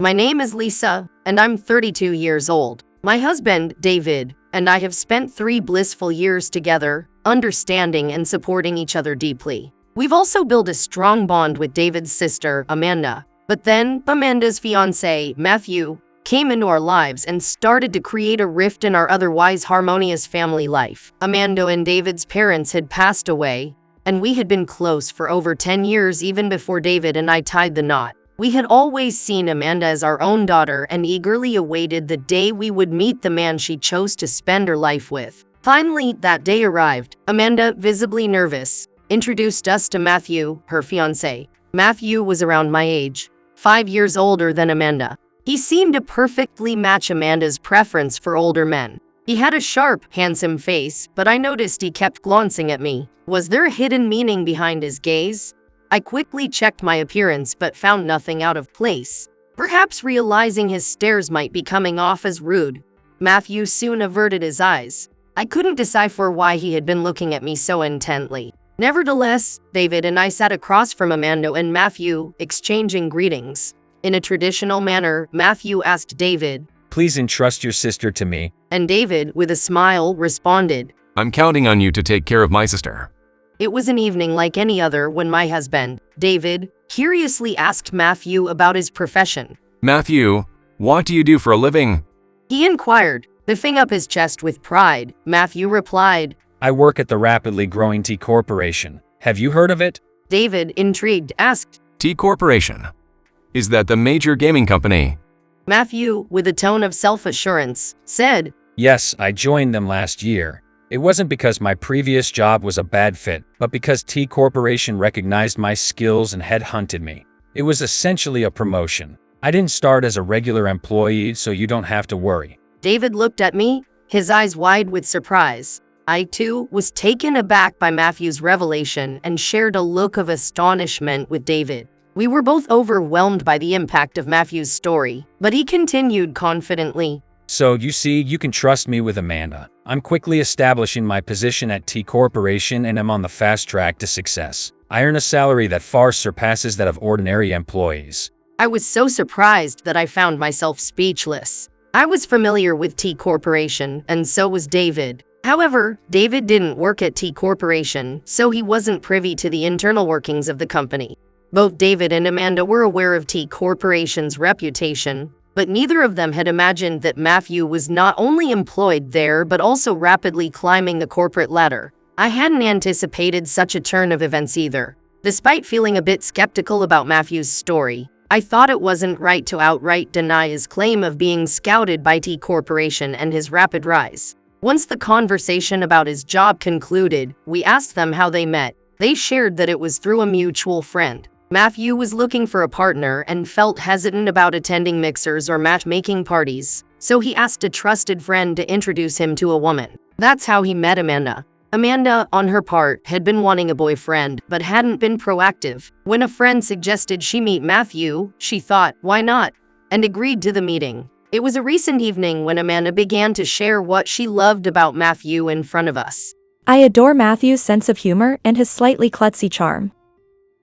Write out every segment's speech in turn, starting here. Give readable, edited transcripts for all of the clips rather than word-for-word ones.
My name is Lisa, and I'm 32 years old. My husband, David, and I have spent 3 blissful years together, understanding and supporting each other deeply. We've also built a strong bond with David's sister, Amanda. But then, Amanda's fiancé, Matthew, came into our lives and started to create a rift in our otherwise harmonious family life. Amanda and David's parents had passed away, and we had been close for over 10 years even before David and I tied the knot. We had always seen Amanda as our own daughter and eagerly awaited the day we would meet the man she chose to spend her life with. Finally, that day arrived. Amanda, visibly nervous, introduced us to Matthew, her fiancé. Matthew was around my age, 5 years older than Amanda. He seemed to perfectly match Amanda's preference for older men. He had a sharp, handsome face, but I noticed he kept glancing at me. Was there a hidden meaning behind his gaze? I quickly checked my appearance but found nothing out of place. Perhaps realizing his stares might be coming off as rude, Matthew soon averted his eyes. I couldn't decipher why he had been looking at me so intently. Nevertheless, David and I sat across from Amanda and Matthew, exchanging greetings. In a traditional manner, Matthew asked David, "Please entrust your sister to me." And David, with a smile, responded, "I'm counting on you to take care of my sister." It was an evening like any other when my husband, David, curiously asked Matthew about his profession. "Matthew, what do you do for a living?" He inquired, puffing up his chest with pride. Matthew replied, "I work at the rapidly growing T Corporation. Have you heard of it?" David, intrigued, asked, T Corporation. Is that the major gaming company? Matthew, with a tone of self-assurance, said, "Yes, I joined them last year. It wasn't because my previous job was a bad fit, but because T Corporation recognized my skills and headhunted me. It was essentially a promotion. I didn't start as a regular employee, so you don't have to worry." David looked at me, his eyes wide with surprise. I, too, was taken aback by Matthew's revelation and shared a look of astonishment with David. We were both overwhelmed by the impact of Matthew's story, but he continued confidently. "So, you see, you can trust me with Amanda. I'm quickly establishing my position at T Corporation and am on the fast track to success. I earn a salary that far surpasses that of ordinary employees." I was so surprised that I found myself speechless. I was familiar with T Corporation, and so was David. However, David didn't work at T Corporation, so he wasn't privy to the internal workings of the company. Both David and Amanda were aware of T Corporation's reputation, but neither of them had imagined that Matthew was not only employed there but also rapidly climbing the corporate ladder. I hadn't anticipated such a turn of events either. Despite feeling a bit skeptical about Matthew's story, I thought it wasn't right to outright deny his claim of being scouted by T Corporation and his rapid rise. Once the conversation about his job concluded, we asked them how they met. They shared that it was through a mutual friend. Matthew was looking for a partner and felt hesitant about attending mixers or matchmaking parties, so he asked a trusted friend to introduce him to a woman. That's how he met Amanda. Amanda, on her part, had been wanting a boyfriend, but hadn't been proactive. When a friend suggested she meet Matthew, she thought, why not? And agreed to the meeting. It was a recent evening when Amanda began to share what she loved about Matthew in front of us. "I adore Matthew's sense of humor and his slightly klutzy charm,"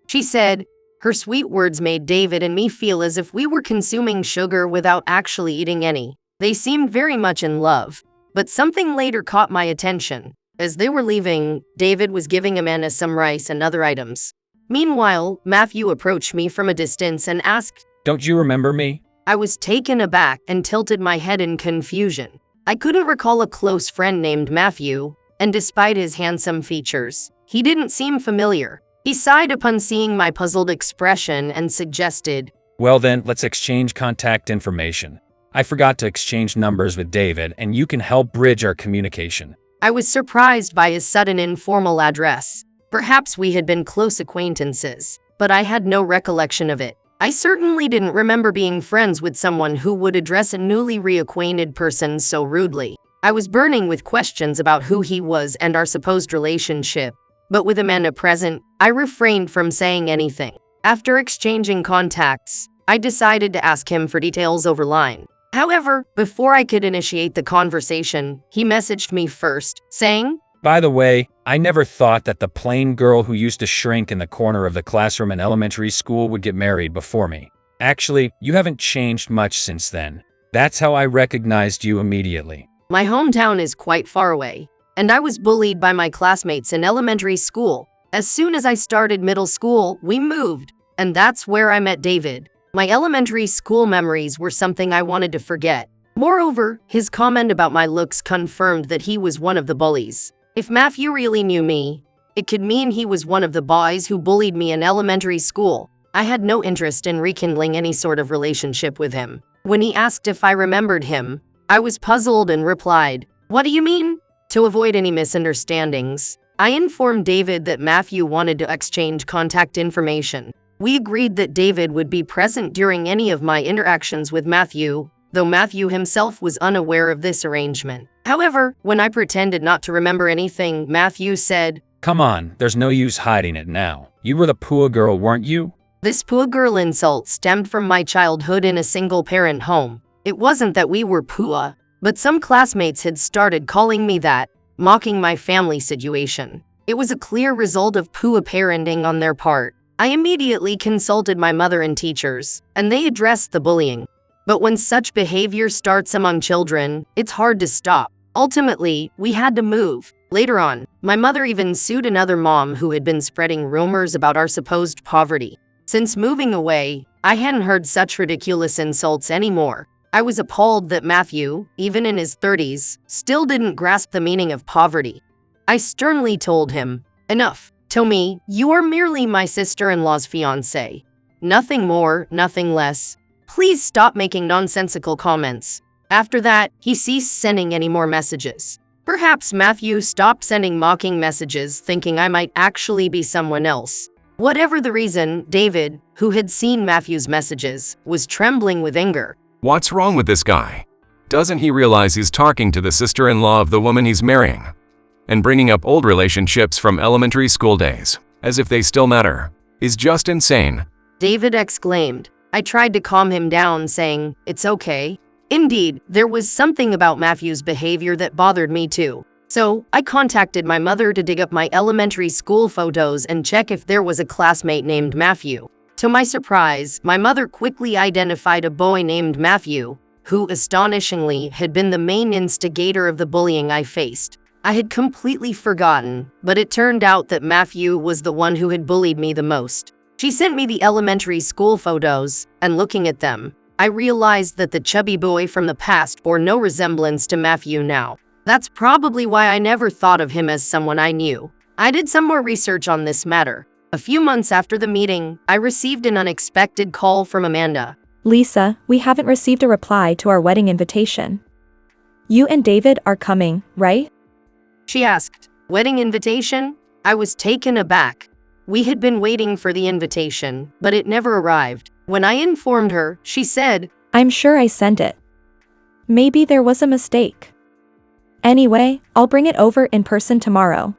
she said. Her sweet words made David and me feel as if we were consuming sugar without actually eating any. They seemed very much in love. But something later caught my attention. As they were leaving, David was giving Amanda some rice and other items. Meanwhile, Matthew approached me from a distance and asked, "Don't you remember me?" I was taken aback and tilted my head in confusion. I couldn't recall a close friend named Matthew, and despite his handsome features, he didn't seem familiar. He sighed upon seeing my puzzled expression and suggested, "Well then, let's exchange contact information. I forgot to exchange numbers with David, and you can help bridge our communication." I was surprised by his sudden informal address. Perhaps we had been close acquaintances, but I had no recollection of it. I certainly didn't remember being friends with someone who would address a newly reacquainted person so rudely. I was burning with questions about who he was and our supposed relationship. But with Amanda present, I refrained from saying anything. After exchanging contacts, I decided to ask him for details over line. However, before I could initiate the conversation, he messaged me first, saying, "By the way, I never thought that the plain girl who used to shrink in the corner of the classroom in elementary school would get married before me. Actually, you haven't changed much since then. That's how I recognized you immediately. My hometown is quite far away, and I was bullied by my classmates in elementary school. As soon as I started middle school, we moved, and that's where I met David. My elementary school memories were something I wanted to forget. Moreover, his comment about my looks confirmed that he was one of the bullies. If Matthew really knew me, it could mean he was one of the boys who bullied me in elementary school. I had no interest in rekindling any sort of relationship with him. When he asked if I remembered him, I was puzzled and replied, "What do you mean?" To avoid any misunderstandings, I informed David that Matthew wanted to exchange contact information. We agreed that David would be present during any of my interactions with Matthew, though Matthew himself was unaware of this arrangement. However, when I pretended not to remember anything, Matthew said, Come on, there's no use hiding it now. You were the poor girl, weren't you? This poor girl insult stemmed from my childhood in a single-parent home. It wasn't that we were poor, but some classmates had started calling me that, mocking my family situation. It was a clear result of poor parenting on their part. I immediately consulted my mother and teachers, and they addressed the bullying. But when such behavior starts among children, it's hard to stop. Ultimately, we had to move. Later on, my mother even sued another mom who had been spreading rumors about our supposed poverty. Since moving away, I hadn't heard such ridiculous insults anymore. I was appalled that Matthew, even in his 30s, still didn't grasp the meaning of poverty. I sternly told him, "Enough. To me, you are merely my sister-in-law's fiancé. Nothing more, nothing less. Please stop making nonsensical comments." After that, he ceased sending any more messages. Perhaps Matthew stopped sending mocking messages, thinking I might actually be someone else. Whatever the reason, David, who had seen Matthew's messages, was trembling with anger. What's wrong with this guy? Doesn't he realize he's talking to the sister-in-law of the woman he's marrying? And bringing up old relationships from elementary school days, as if they still matter, is just insane. David exclaimed. I tried to calm him down, saying, "It's okay." Indeed, there was something about Matthew's behavior that bothered me too. So, I contacted my mother to dig up my elementary school photos and check if there was a classmate named Matthew. To my surprise, my mother quickly identified a boy named Matthew, who, astonishingly, had been the main instigator of the bullying I faced. I had completely forgotten, but it turned out that Matthew was the one who had bullied me the most. She sent me the elementary school photos, and looking at them, I realized that the chubby boy from the past bore no resemblance to Matthew now. That's probably why I never thought of him as someone I knew. I did some more research on this matter. A few months after the meeting, I received an unexpected call from Amanda. Lisa, we haven't received a reply to our wedding invitation. You and David are coming, right? She asked. Wedding invitation? I was taken aback. We had been waiting for the invitation, but it never arrived. When I informed her, she said, I'm sure I sent it. Maybe there was a mistake. Anyway, I'll bring it over in person tomorrow.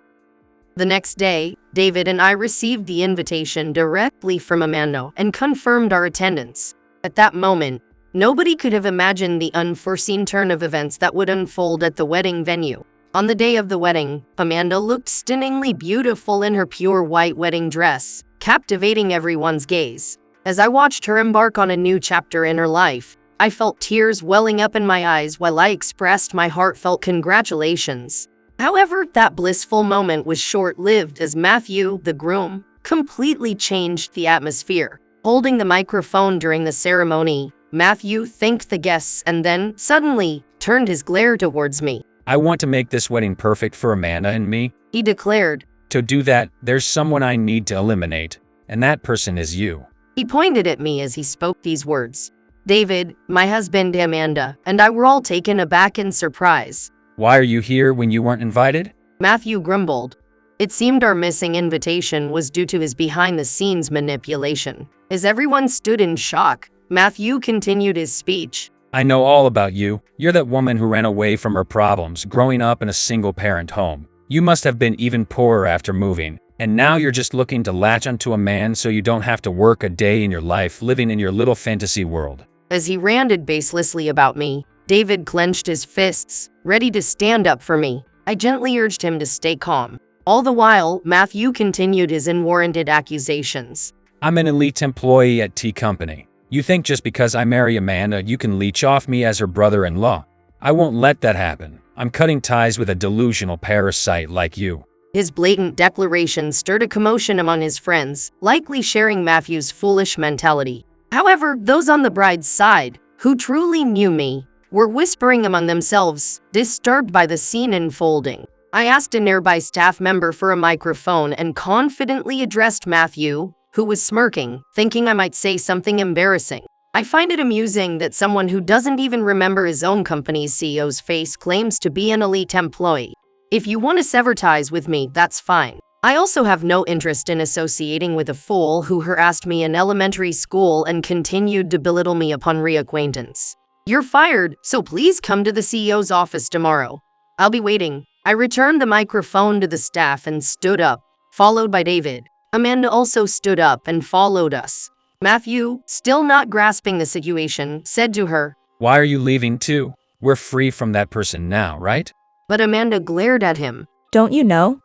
The next day, David and I received the invitation directly from Amanda and confirmed our attendance. At that moment, nobody could have imagined the unforeseen turn of events that would unfold at the wedding venue. On the day of the wedding, Amanda looked stunningly beautiful in her pure white wedding dress, captivating everyone's gaze. As I watched her embark on a new chapter in her life, I felt tears welling up in my eyes while I expressed my heartfelt congratulations. However, that blissful moment was short-lived as Matthew, the groom, completely changed the atmosphere. Holding the microphone during the ceremony, Matthew thanked the guests and then, suddenly, turned his glare towards me. I want to make this wedding perfect for Amanda and me. He declared. To do that, there's someone I need to eliminate, and that person is you. He pointed at me as he spoke these words. David, my husband Amanda, and I were all taken aback in surprise. Why are you here when you weren't invited? Matthew grumbled. It seemed our missing invitation was due to his behind-the-scenes manipulation. As everyone stood in shock, Matthew continued his speech. I know all about you. You're that woman who ran away from her problems growing up in a single-parent home. You must have been even poorer after moving, and now you're just looking to latch onto a man so you don't have to work a day in your life living in your little fantasy world. As he ranted baselessly about me, David clenched his fists, ready to stand up for me. I gently urged him to stay calm. All the while, Matthew continued his unwarranted accusations. I'm an elite employee at T Company. You think just because I marry Amanda, you can leech off me as her brother-in-law? I won't let that happen. I'm cutting ties with a delusional parasite like you. His blatant declaration stirred a commotion among his friends, likely sharing Matthew's foolish mentality. However, those on the bride's side, who truly knew me, were whispering among themselves, disturbed by the scene unfolding. I asked a nearby staff member for a microphone and confidently addressed Matthew, who was smirking, thinking I might say something embarrassing. I find it amusing that someone who doesn't even remember his own company's CEO's face claims to be an elite employee. If you want to sever ties with me, that's fine. I also have no interest in associating with a fool who harassed me in elementary school and continued to belittle me upon reacquaintance. You're fired, so please come to the CEO's office tomorrow. I'll be waiting. I returned the microphone to the staff and stood up, followed by David. Amanda also stood up and followed us. Matthew, still not grasping the situation, said to her, Why are you leaving too? We're free from that person now, right? But Amanda glared at him. Don't you know?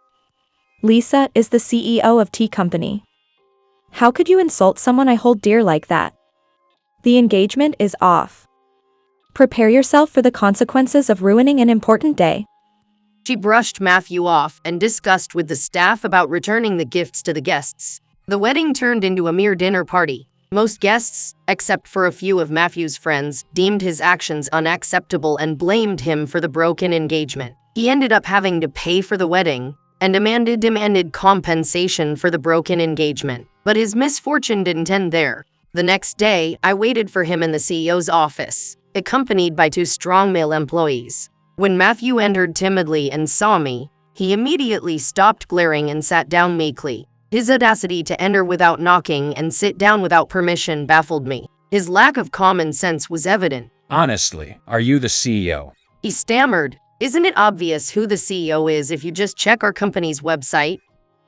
Lisa is the CEO of T Company. How could you insult someone I hold dear like that? The engagement is off. Prepare yourself for the consequences of ruining an important day. She brushed Matthew off and discussed with the staff about returning the gifts to the guests. The wedding turned into a mere dinner party. Most guests, except for a few of Matthew's friends, deemed his actions unacceptable and blamed him for the broken engagement. He ended up having to pay for the wedding, and Amanda demanded compensation for the broken engagement. But his misfortune didn't end there. The next day, I waited for him in the CEO's office, accompanied by 2 strong male employees. When Matthew entered timidly and saw me, he immediately stopped glaring and sat down meekly. His audacity to enter without knocking and sit down without permission baffled me. His lack of common sense was evident. Honestly, are you the CEO? He stammered. Isn't it obvious who the CEO is if you just check our company's website?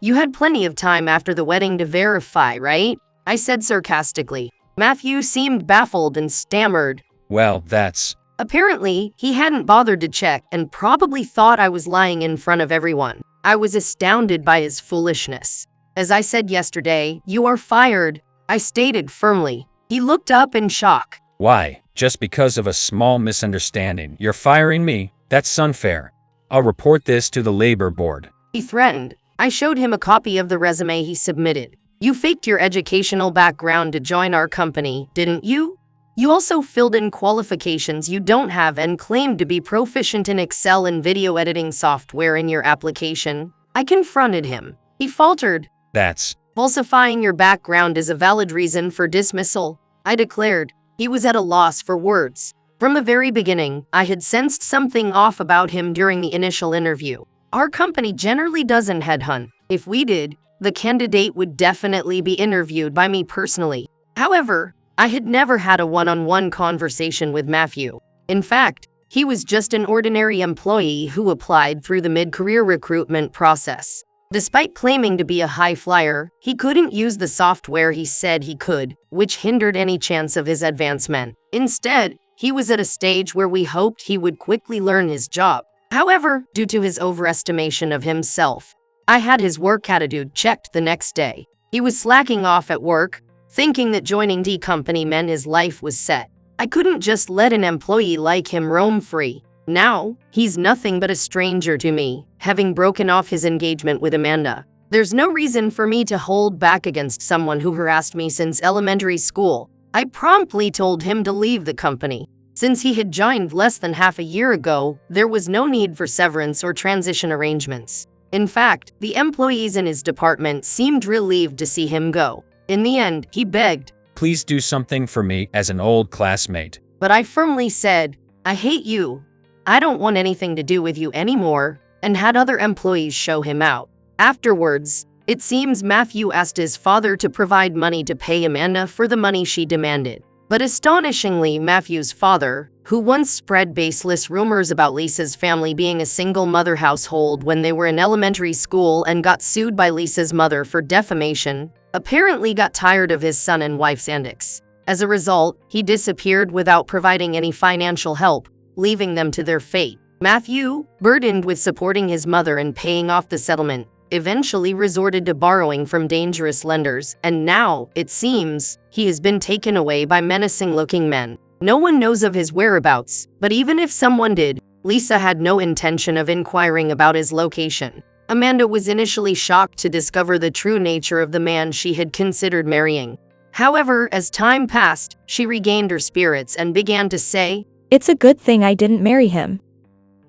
You had plenty of time after the wedding to verify, right? I said sarcastically. Matthew seemed baffled and stammered. Well, that's... Apparently, he hadn't bothered to check and probably thought I was lying in front of everyone. I was astounded by his foolishness. As I said yesterday, you are fired, I stated firmly. He looked up in shock. Why? Just because of a small misunderstanding, you're firing me? That's unfair. I'll report this to the labor board. He threatened. I showed him a copy of the resume he submitted. You faked your educational background to join our company, didn't you? You also filled in qualifications you don't have and claimed to be proficient in Excel and video editing software in your application. I confronted him. He faltered. That's... Falsifying your background is a valid reason for dismissal, I declared. He was at a loss for words. From the very beginning, I had sensed something off about him during the initial interview. Our company generally doesn't headhunt. If we did, the candidate would definitely be interviewed by me personally. However, I had never had a one-on-one conversation with Matthew. In fact, he was just an ordinary employee who applied through the mid-career recruitment process. Despite claiming to be a high flyer, he couldn't use the software he said he could, which hindered any chance of his advancement. Instead, he was at a stage where we hoped he would quickly learn his job. However, due to his overestimation of himself, I had his work attitude checked the next day. He was slacking off at work, thinking that joining D Company meant his life was set. I couldn't just let an employee like him roam free. Now, he's nothing but a stranger to me, having broken off his engagement with Amanda. There's no reason for me to hold back against someone who harassed me since elementary school. I promptly told him to leave the company. Since he had joined less than half a year ago, there was no need for severance or transition arrangements. In fact, the employees in his department seemed relieved to see him go. In the end, he begged, Please do something for me as an old classmate. But I firmly said, I hate you. I don't want anything to do with you anymore, and had other employees show him out. Afterwards, it seems Matthew asked his father to provide money to pay Amanda for the money she demanded. But astonishingly, Matthew's father, who once spread baseless rumors about Lisa's family being a single mother household when they were in elementary school and got sued by Lisa's mother for defamation, apparently got tired of his son and wife's antics. As a result, he disappeared without providing any financial help, leaving them to their fate. Matthew, burdened with supporting his mother and paying off the settlement, eventually resorted to borrowing from dangerous lenders, and now, it seems, he has been taken away by menacing-looking men. No one knows of his whereabouts, but even if someone did, Lisa had no intention of inquiring about his location. Amanda was initially shocked to discover the true nature of the man she had considered marrying. However, as time passed, she regained her spirits and began to say, "It's a good thing I didn't marry him."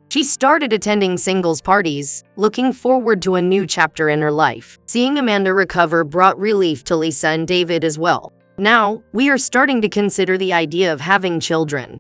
She started attending singles parties, looking forward to a new chapter in her life. Seeing Amanda recover brought relief to Lisa and David as well. Now, we are starting to consider the idea of having children.